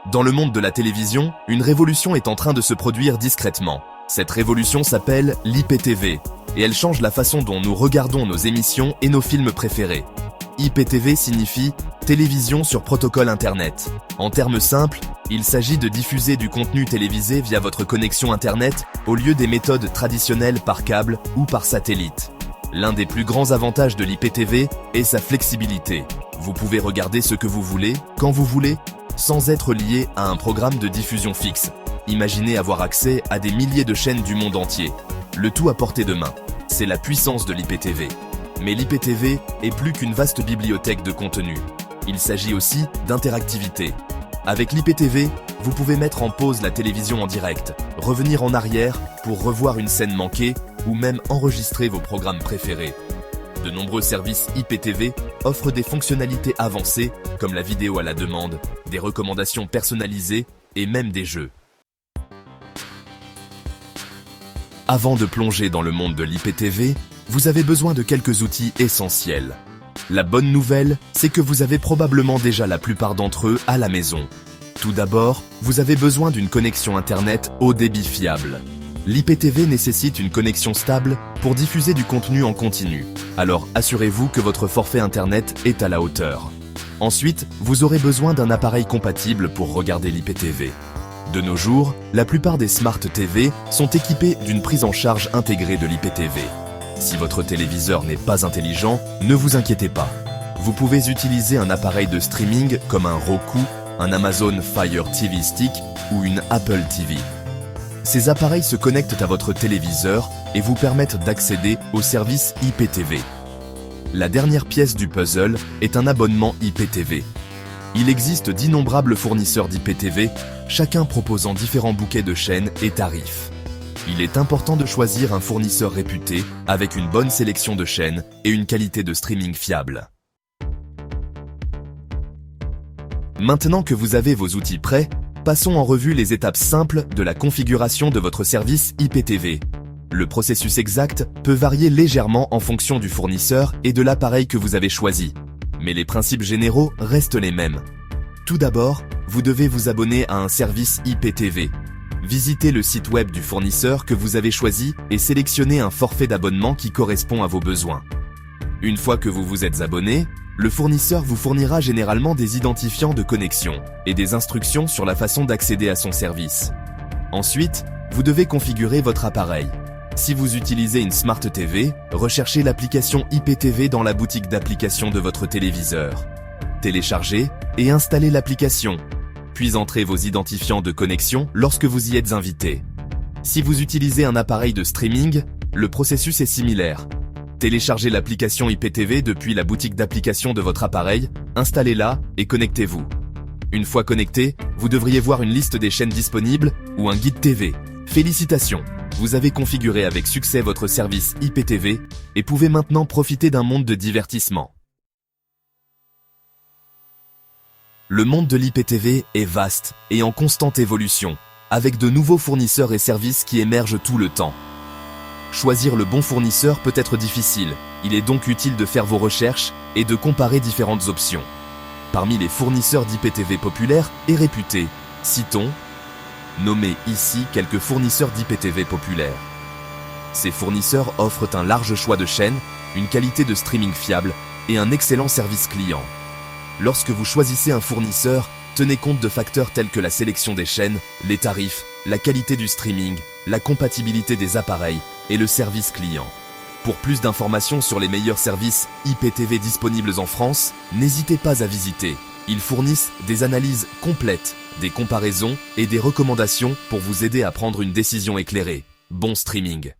Dans le monde de la télévision, une révolution est en train de se produire discrètement. Cette révolution s'appelle l'IPTV, et elle change la façon dont nous regardons nos émissions et nos films préférés. IPTV signifie télévision sur protocole Internet. En termes simples, il s'agit de diffuser du contenu télévisé via votre connexion Internet au lieu des méthodes traditionnelles par câble ou par satellite. L'un des plus grands avantages de l'IPTV est sa flexibilité. Vous pouvez regarder ce que vous voulez, quand vous voulez, sans être lié à un programme de diffusion fixe. Imaginez avoir accès à des milliers de chaînes du monde entier. Le tout à portée de main. C'est la puissance de l'IPTV. Mais l'IPTV est plus qu'une vaste bibliothèque de contenu. Il s'agit aussi d'interactivité. Avec l'IPTV, vous pouvez mettre en pause la télévision en direct, revenir en arrière pour revoir une scène manquée ou même enregistrer vos programmes préférés. De nombreux services IPTV offrent des fonctionnalités avancées comme la vidéo à la demande, des recommandations personnalisées et même des jeux. Avant de plonger dans le monde de l'IPTV, vous avez besoin de quelques outils essentiels. La bonne nouvelle, c'est que vous avez probablement déjà la plupart d'entre eux à la maison. Tout d'abord, vous avez besoin d'une connexion Internet haut débit fiable. L'IPTV nécessite une connexion stable pour diffuser du contenu en continu. Alors assurez-vous que votre forfait Internet est à la hauteur. Ensuite, vous aurez besoin d'un appareil compatible pour regarder l'IPTV. De nos jours, la plupart des Smart TV sont équipés d'une prise en charge intégrée de l'IPTV. Si votre téléviseur n'est pas intelligent, ne vous inquiétez pas. Vous pouvez utiliser un appareil de streaming comme un Roku, un Amazon Fire TV Stick ou une Apple TV. Ces appareils se connectent à votre téléviseur et vous permettent d'accéder au service IPTV. La dernière pièce du puzzle est un abonnement IPTV. Il existe d'innombrables fournisseurs d'IPTV, chacun proposant différents bouquets de chaînes et tarifs. Il est important de choisir un fournisseur réputé, avec une bonne sélection de chaînes et une qualité de streaming fiable. Maintenant que vous avez vos outils prêts, passons en revue les étapes simples de la configuration de votre service IPTV. Le processus exact peut varier légèrement en fonction du fournisseur et de l'appareil que vous avez choisi, mais les principes généraux restent les mêmes. Tout d'abord, vous devez vous abonner à un service IPTV. Visitez le site web du fournisseur que vous avez choisi et sélectionnez un forfait d'abonnement qui correspond à vos besoins. Une fois que vous vous êtes abonné, le fournisseur vous fournira généralement des identifiants de connexion et des instructions sur la façon d'accéder à son service. Ensuite, vous devez configurer votre appareil. Si vous utilisez une Smart TV, recherchez l'application IPTV dans la boutique d'applications de votre téléviseur. Téléchargez et installez l'application. Puis entrez vos identifiants de connexion lorsque vous y êtes invité. Si vous utilisez un appareil de streaming, le processus est similaire. Téléchargez l'application IPTV depuis la boutique d'applications de votre appareil, installez-la et connectez-vous. Une fois connecté, vous devriez voir une liste des chaînes disponibles ou un guide TV. Félicitations! Vous avez configuré avec succès votre service IPTV et pouvez maintenant profiter d'un monde de divertissement. Le monde de l'IPTV est vaste et en constante évolution, avec de nouveaux fournisseurs et services qui émergent tout le temps. Choisir le bon fournisseur peut être difficile, il est donc utile de faire vos recherches et de comparer différentes options. Parmi les fournisseurs d'IPTV populaires et réputés, citons, nommez ici quelques fournisseurs d'IPTV populaires. Ces fournisseurs offrent un large choix de chaînes, une qualité de streaming fiable et un excellent service client. Lorsque vous choisissez un fournisseur, tenez compte de facteurs tels que la sélection des chaînes, les tarifs, la qualité du streaming, la compatibilité des appareils et le service client. Pour plus d'informations sur les meilleurs services IPTV disponibles en France, n'hésitez pas à visiter. Ils fournissent des analyses complètes, des comparaisons et des recommandations pour vous aider à prendre une décision éclairée. Bon streaming!